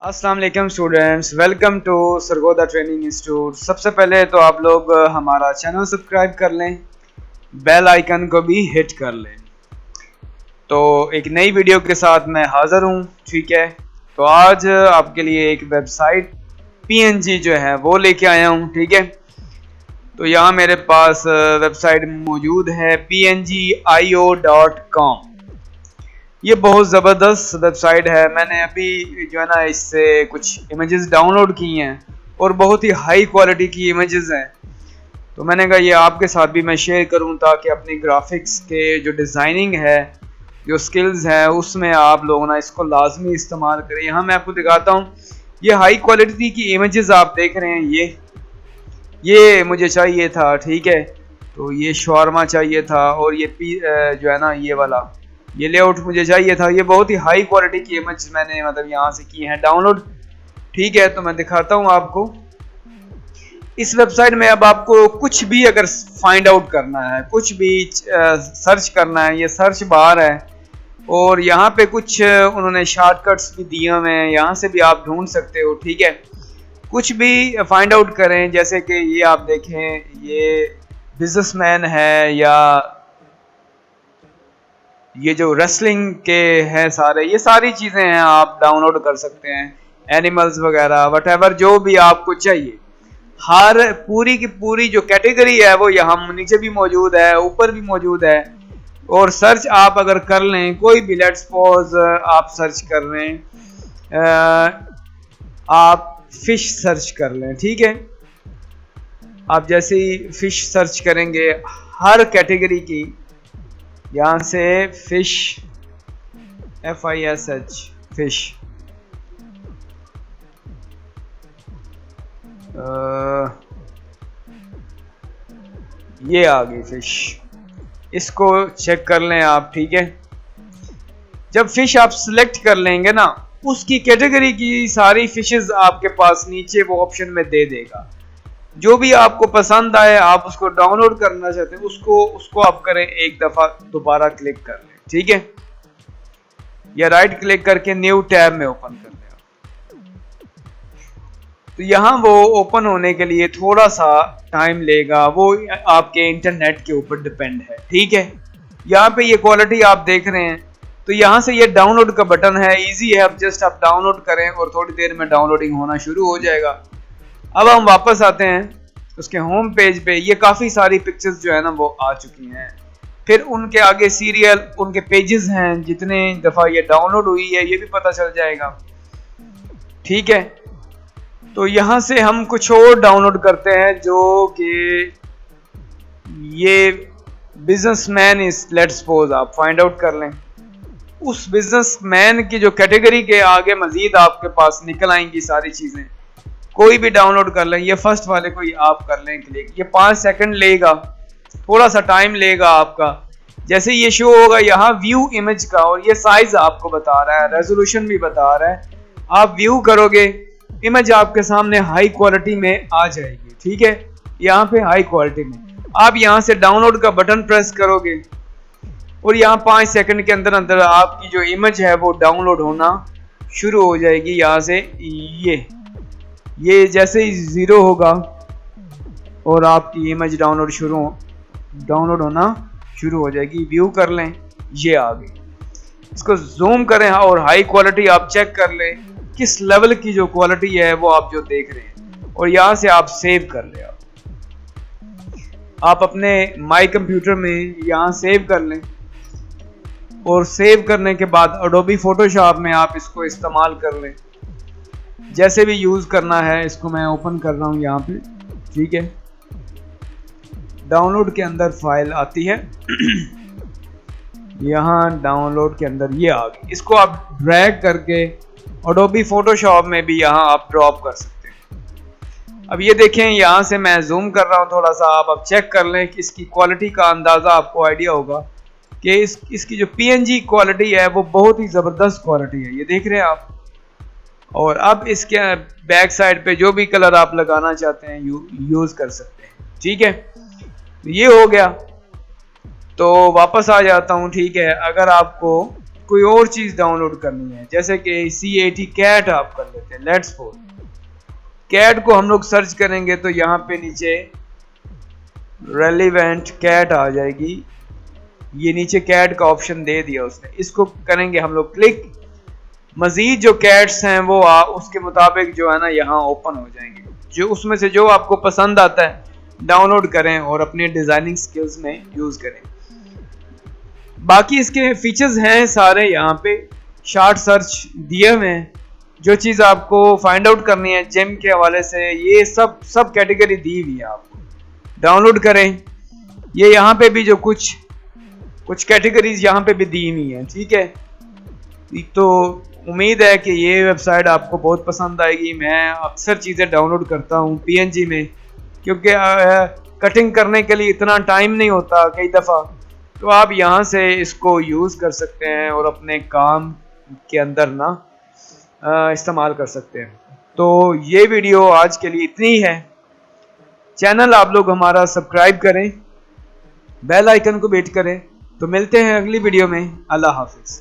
अस्सलाम वालेकुम students, welcome to Sargodha training institute. सबसे पहले तो आप लोग हमारा चैनल सब्सक्राइब कर लें, बेल आइकन को भी हिट कर लें। तो एक नई वीडियो के साथ मैं हाज़िर हूँ। ठीक है, तो आज आपके लिए एक वेबसाइट PNG जो है वो लेके आया हूँ। ठीक है, तो यहाँ मेरे पास वेबसाइट मौजूद है pngio.com। ये बहुत ज़बरदस्त वेबसाइट है। मैंने अभी जो है ना इससे कुछ इमेजेस डाउनलोड की हैं और बहुत ही हाई क्वालिटी की इमेजेस हैं। तो मैंने कहा ये आपके साथ भी मैं शेयर करूं ताकि अपनी ग्राफिक्स के जो डिज़ाइनिंग है, जो स्किल्स है, उसमें आप लोग ना इसको लाजमी इस्तेमाल करें। यहाँ मैं आपको दिखाता हूँ, ये हाई क्वालिटी की इमेजेस आप देख रहे हैं। ये मुझे चाहिए था। ठीक है, तो ये शवारमा चाहिए था और ये जो है ना ये वाला ये लेआउट मुझे चाहिए था। ये बहुत ही हाई क्वालिटी की इमेज मैंने मतलब यहाँ से की है डाउनलोड। ठीक है, तो मैं दिखाता हूँ आपको इस वेबसाइट में। अब आपको कुछ भी अगर फाइंड आउट करना है, कुछ भी सर्च करना है, ये सर्च बार है और यहाँ पे कुछ उन्होंने शॉर्टकट्स भी दिए हुए हैं, यहाँ से भी आप ढूंढ सकते हो। ठीक है, कुछ भी फाइंड आउट करें, जैसे कि ये आप देखें, ये बिजनेसमैन है या ये जो रेसलिंग के हैं सारे, ये सारी चीज़ें हैं आप डाउनलोड कर सकते हैं। एनिमल्स वगैरह वटेवर जो भी आपको चाहिए, हर पूरी की पूरी जो कैटेगरी है वो यहाँ नीचे भी मौजूद है, ऊपर भी मौजूद है। और सर्च आप अगर कर लें, कोई भी लेट्स सपोज आप सर्च कर रहे हैं, आप फिश सर्च कर लें। ठीक है, आप जैसे ही फिश सर्च करेंगे हर कैटेगरी की, यहाँ से फिश FISH फिश, ये आ गई फिश, इसको चेक कर लें आप। ठीक है, जब फिश आप सिलेक्ट कर लेंगे ना, उसकी कैटेगरी की सारी फिशेस आपके पास नीचे वो ऑप्शन में दे देगा। जो भी आपको पसंद आए, आप उसको डाउनलोड करना चाहते हैं, उसको आप करें, एक दफ़ा दोबारा क्लिक कर लें। ठीक है, या राइट क्लिक करके न्यू टैब में ओपन कर लें। तो यहाँ वो ओपन होने के लिए थोड़ा सा टाइम लेगा, वो आपके इंटरनेट के ऊपर डिपेंड है। ठीक है, यहाँ पे ये क्वालिटी आप देख रहे हैं, तो यहाँ से ये डाउनलोड का बटन है, इजी है। अब जस्ट आप डाउनलोड करें और थोड़ी देर में डाउनलोडिंग होना शुरू हो जाएगा। अब हम वापस आते हैं उसके होम पेज पे। ये काफ़ी सारी पिक्चर्स जो है ना वो आ चुकी हैं। फिर उनके आगे सीरियल, उनके पेजेस हैं, जितने दफ़ा ये डाउनलोड हुई है ये भी पता चल जाएगा। ठीक है, तो यहाँ से हम कुछ और डाउनलोड करते हैं, जो कि ये बिजनेसमैन इज, लेट्स सपोज आप फाइंड आउट कर लें। उस बिजनेसमैन की जो कैटेगरी के आगे मजीद आपके पास निकल आएंगी सारी चीज़ें, कोई भी डाउनलोड कर लें। ये फर्स्ट वाले को ही आप कर लें क्लिक, ये 5 सेकंड लेगा, थोड़ा सा टाइम लेगा आपका। जैसे ये शो होगा यहाँ व्यू इमेज का, और ये साइज आपको बता रहा है, रेजोल्यूशन भी बता रहा है। आप व्यू करोगे, इमेज आपके सामने हाई क्वालिटी में आ जाएगी। ठीक है, यहाँ पे हाई क्वालिटी में आप यहाँ से डाउनलोड का बटन प्रेस करोगे और यहाँ 5 सेकंड के अंदर अंदर आपकी जो इमेज है वो डाउनलोड होना शुरू हो जाएगी। यहाँ से ये जैसे ही 0 होगा और आपकी इमेज डाउनलोड होना शुरू हो जाएगी। व्यू कर लें, ये आ गई। इसको जूम करें और हाई क्वालिटी आप चेक कर लें, किस लेवल की जो क्वालिटी है वो आप जो देख रहे हैं, और यहाँ से आप सेव कर लें। आप अपने माई कंप्यूटर में यहाँ सेव कर लें, और सेव करने के बाद एडोबी फोटोशॉप में आप इसको इस्तेमाल कर लें। जैसे भी यूज़ करना है, इसको मैं ओपन कर रहा हूँ यहाँ पे। ठीक है, डाउनलोड के अंदर फाइल आती है, यहाँ डाउनलोड के अंदर ये आ गई। इसको आप ड्रैग करके एडोबी फोटोशॉप में भी यहाँ आप ड्रॉप कर सकते हैं। अब ये देखें, यहाँ से मैं जूम कर रहा हूँ थोड़ा सा, आप अब चेक कर लें कि इसकी क्वालिटी का अंदाज़ा आपको आइडिया होगा कि इसकी जो PNG क्वालिटी है वो बहुत ही ज़बरदस्त क्वालिटी है, ये देख रहे हैं आप। और अब इसके बैक साइड पे जो भी कलर आप लगाना चाहते हैं यूज़ कर सकते हैं। ठीक है, ये हो गया। तो वापस आ जाता हूँ। ठीक है, अगर आपको कोई और चीज़ डाउनलोड करनी है, जैसे कि CAT कैट आप कर लेते हैं। लेट्स सपोज कैट को हम लोग सर्च करेंगे तो यहाँ पे नीचे रेलिवेंट कैट आ जाएगी। ये नीचे कैट का ऑप्शन दे दिया उसने, इसको करेंगे हम लोग क्लिक। मजीद जो कैट्स हैं वो उसके मुताबिक जो है ना यहाँ ओपन हो जाएंगे। जो उसमें से जो आपको पसंद आता है डाउनलोड करें और अपनी डिजाइनिंग स्किल्स में यूज करें। बाकी इसके फीचर्स हैं सारे यहाँ पे, शॉर्ट सर्च दिए हुए हैं। जो चीज़ आपको फाइंड आउट करनी है जिम के हवाले से, ये सब कैटेगरी दी हुई है, आपको डाउनलोड करें। ये यहाँ पे भी जो कुछ कैटेगरीज यहाँ पे भी दी हुई हैं, ठीक है। तो उम्मीद है कि ये वेबसाइट आपको बहुत पसंद आएगी। मैं अक्सर चीज़ें डाउनलोड करता हूँ PNG में, क्योंकि कटिंग करने के लिए इतना टाइम नहीं होता कई दफ़ा। तो आप यहाँ से इसको यूज़ कर सकते हैं और अपने काम के अंदर ना इस्तेमाल कर सकते हैं। तो ये वीडियो आज के लिए इतनी ही है। चैनल आप लोग हमारा सब्सक्राइब करें, बेल आइकन को हिट करें। तो मिलते हैं अगली वीडियो में। अल्लाह हाफिज़।